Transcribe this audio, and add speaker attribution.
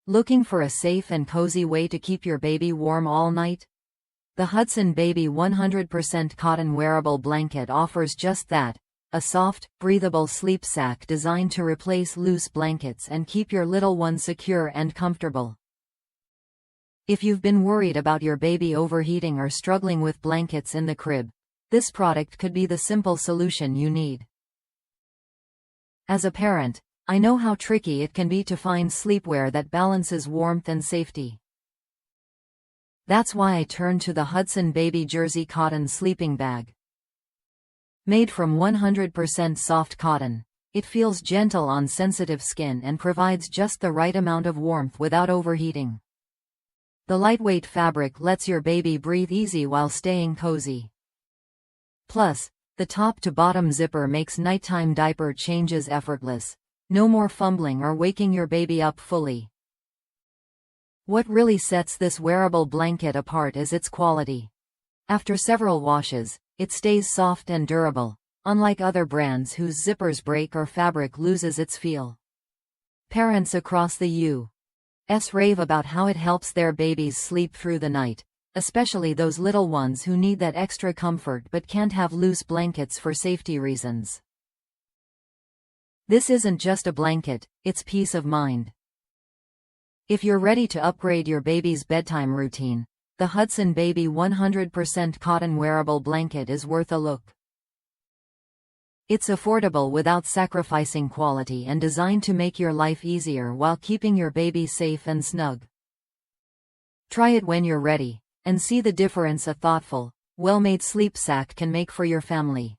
Speaker 1: Looking for a safe and cozy way to keep your baby warm all night? The Hudson Baby 100% Cotton Wearable Blanket offers just that, a soft, breathable sleep sack designed to replace loose blankets and keep your little one secure and comfortable. If you've been worried about your baby overheating or struggling with blankets in the crib, this product could be the simple solution you need. As a parent, I know how tricky it can be to find sleepwear that balances warmth and safety. That's why I turned to the Hudson Baby Jersey Cotton Sleeping Bag. Made from 100% soft cotton, it feels gentle on sensitive skin and provides just the right amount of warmth without overheating. The lightweight fabric lets your baby breathe easy while staying cozy. Plus, the top-to-bottom zipper makes nighttime diaper changes effortless. No more fumbling or waking your baby up fully. What really sets this wearable blanket apart is its quality. After several washes, it stays soft and durable, unlike other brands whose zippers break or fabric loses its feel. Parents across the U.S. rave about how it helps their babies sleep through the night, especially those little ones who need that extra comfort but can't have loose blankets for safety reasons. This isn't just a blanket, it's peace of mind. If you're ready to upgrade your baby's bedtime routine, the Hudson Baby 100% Cotton Wearable Blanket is worth a look. It's affordable without sacrificing quality and designed to make your life easier while keeping your baby safe and snug. Try it when you're ready, and see the difference a thoughtful, well-made sleep sack can make for your family.